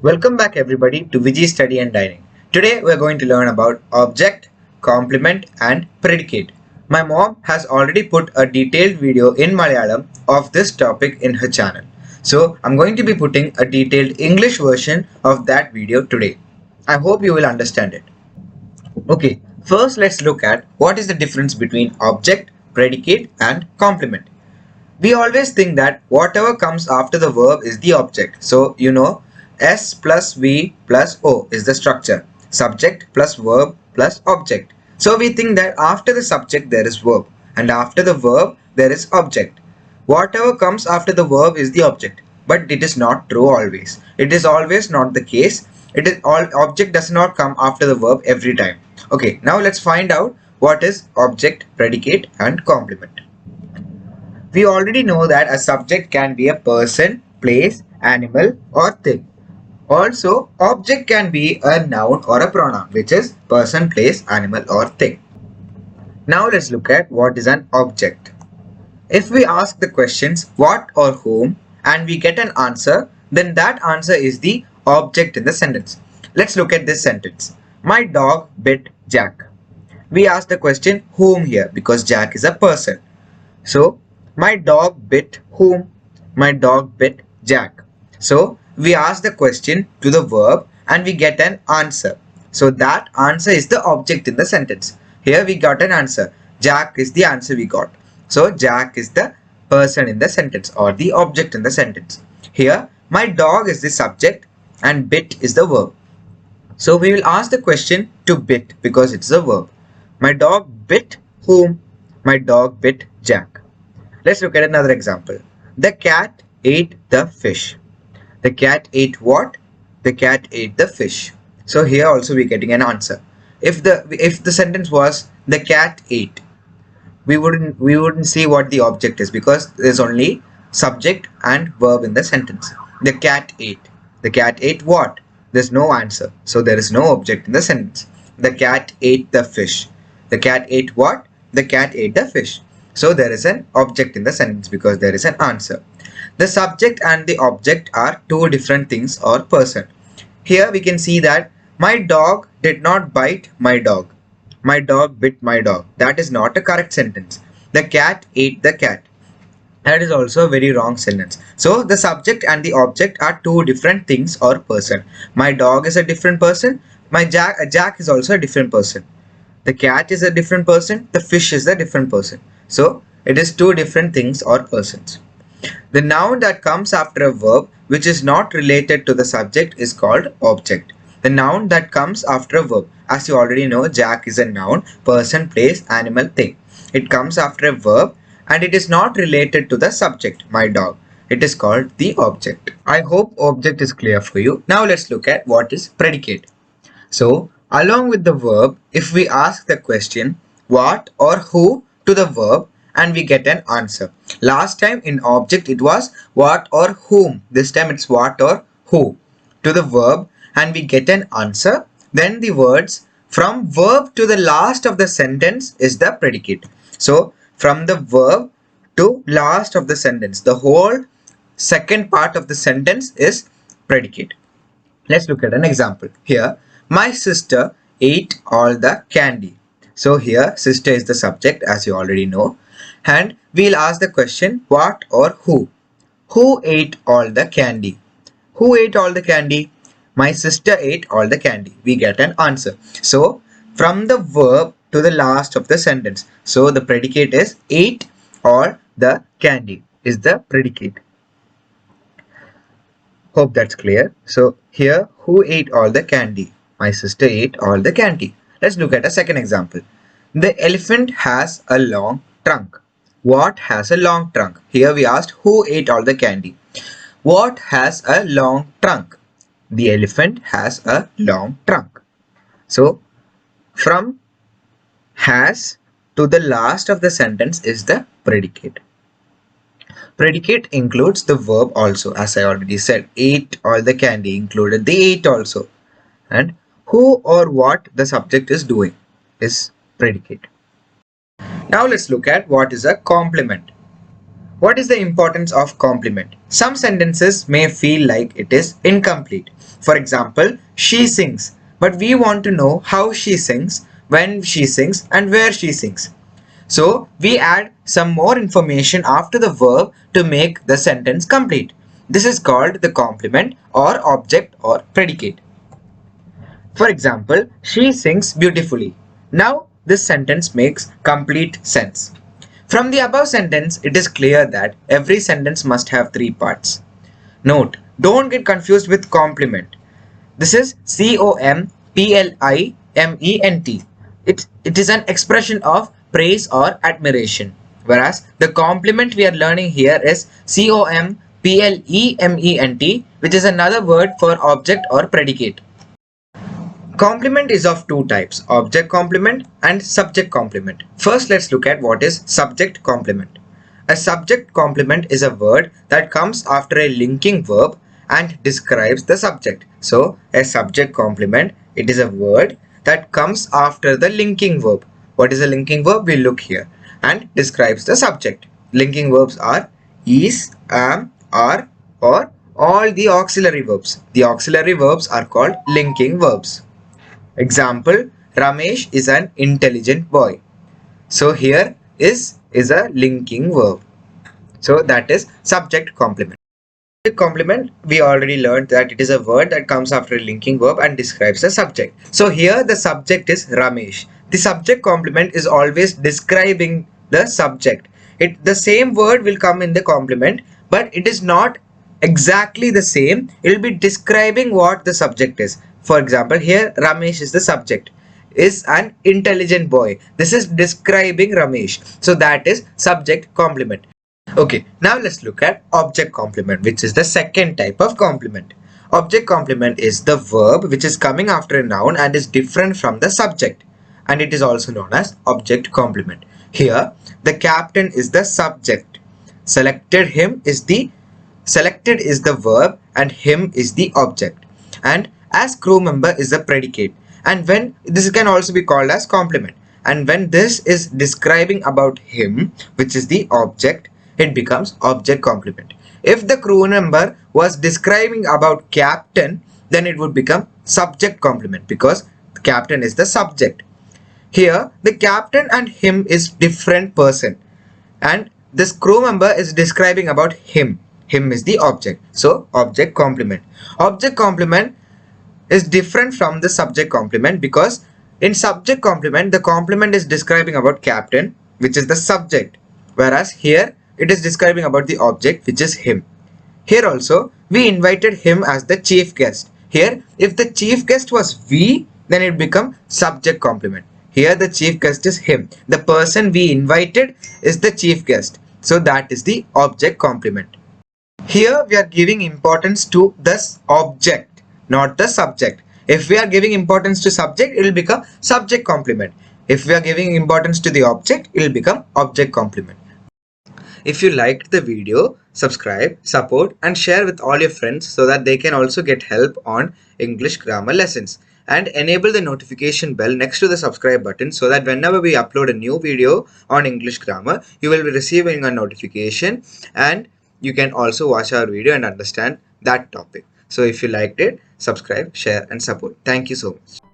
Welcome back everybody to Viji Study and Dining. Today we are going to learn about object, complement and predicate. My mom has already put a detailed video in Malayalam of this topic in her channel. So I'm going to be putting a detailed English version of that video today. I hope you will understand it. Okay, first let's look at what is the difference between object, predicate and complement. We always think that whatever comes after the verb is the object. So, S plus V plus O is the structure. Subject plus verb plus object. So, we think that after the subject there is verb and after the verb there is object. Whatever comes after the verb is the object. But it is not true always. It is always not the case. It is all object does not come after the verb every time. Okay, now let's find out what is object, predicate and complement. We already know that a subject can be a person, place, animal or thing. Also, object can be a noun or a pronoun, which is person, place, animal or thing. Now let's look at what is an object. If we ask the questions what or whom and we get an answer, then that answer is the object in the sentence. Let's look at this sentence. My dog bit Jack. We ask the question whom here because Jack is a person. So, my dog bit whom? My dog bit Jack. So, we ask the question to the verb and we get an answer. So, that answer is the object in the sentence. Here we got an answer. Jack is the answer we got. So, Jack is the person in the sentence or the object in the sentence. Here, my dog is the subject and bit is the verb. So, we will ask the question to bit because it's a verb. My dog bit whom? My dog bit Jack. Let's look at another example. The cat ate the fish. The cat ate what? The cat ate the fish. So here also we're getting an answer. If the sentence was the cat ate, we wouldn't see what the object is because there's only subject and verb in the sentence. The cat ate. The cat ate what? There's no answer. So there is no object in the sentence. The cat ate the fish. The cat ate what? The cat ate the fish. So there is an object in the sentence because there is an answer. The subject and the object are two different things or person. Here we can see that my dog did not bite my dog. My dog bit my dog. That is not a correct sentence. The cat ate the cat. That is also a very wrong sentence. So the subject and the object are two different things or person. My dog is a different person. Jack is also a different person. The cat is a different person. The fish is a different person. So it is two different things or persons. The noun that comes after a verb which is not related to the subject is called object. The noun that comes after a verb, as you already know, Jack is a noun, person, place, animal, thing. It comes after a verb and it is not related to the subject, my dog. It is called the object. I hope object is clear for you. Now let's look at what is predicate. So along with the verb, if we ask the question what or who to the verb and we get an answer. Last time in object it was what or whom. This time it's what or who to the verb and we get an answer. Then the words from verb to the last of the sentence is the predicate. So from the verb to last of the sentence, the whole second part of the sentence is predicate. Let's look at an example. Here, my sister ate all the candy. So here, sister is the subject as you already know. And we'll ask the question what or who. Who ate all the candy? Who ate all the candy? My sister ate all the candy. We get an answer. So from the verb to the last of the sentence. So the predicate is ate all the candy is the predicate. Hope that's clear. So here, who ate all the candy? My sister ate all the candy. Let's look at a second example. The elephant has a long trunk. What has a long trunk? Here we asked who ate all the candy. What has a long trunk? The elephant has a long trunk. So from has to the last of the sentence is the predicate. Predicate includes the verb also, as I already said. Ate all the candy included the ate also. And who or what the subject is doing is predicate. Now let's look at what is a complement. What is the importance of complement? Some sentences may feel like it is incomplete. For example, she sings, but we want to know how she sings, when she sings, and where she sings. So we add some more information after the verb to make the sentence complete. This is called the complement or object or predicate. For example, she sings beautifully. Now this sentence makes complete sense. From the above sentence, it is clear that every sentence must have three parts. Note, don't get confused with complement. This is COMPLIMENT. It is an expression of praise or admiration. Whereas the complement we are learning here is COMPLEMENT, which is another word for object or predicate. Complement is of two types, object complement and subject complement. First, let's look at what is subject complement. A subject complement is a word that comes after a linking verb and describes the subject. So, a subject complement, it is a word that comes after the linking verb. What is a linking verb? We'll look here, and describes the subject. Linking verbs are is, am, are, or all the auxiliary verbs. The auxiliary verbs are called linking verbs. Example, Ramesh is an intelligent boy. So here is a linking verb. So that is subject complement. Subject complement, we already learned that it is a word that comes after a linking verb and describes the subject. So here the subject is Ramesh. The subject complement is always describing the subject. The same word will come in the complement, but it is not exactly the same. It will be describing what the subject is. For example, here Ramesh is the subject, is an intelligent boy. This is describing Ramesh. So that is subject complement. Okay, now let's look at object complement, which is the second type of complement. Object complement is the verb which is coming after a noun and is different from the subject, and it is also known as object complement. Here, the captain is the subject. Selected is the verb and him is the object. And as crew member is the predicate. And when this can also be called as complement. And when this is describing about him, which is the object, it becomes object complement. If the crew member was describing about captain, then it would become subject complement because the captain is the subject. Here, the captain and him is different person, and this crew member is describing about him. Him is the object. So, object complement. Object complement is different from the subject complement because in subject complement, the complement is describing about captain, which is the subject, whereas here it is describing about the object, which is him. Here also, we invited him as the chief guest. Here, if the chief guest was we, then it become subject complement. Here the chief guest is him. The person we invited is the chief guest. So that is the object complement. Here we are giving importance to this object, not the subject. If we are giving importance to subject, it will become subject complement. If we are giving importance to the object, it will become object complement. If you liked the video, subscribe, support and share with all your friends so that they can also get help on English grammar lessons. And enable the notification bell next to the subscribe button so that whenever we upload a new video on English grammar, you will be receiving a notification and you can also watch our video and understand that topic. So if you liked it, subscribe, share and support. Thank you so much.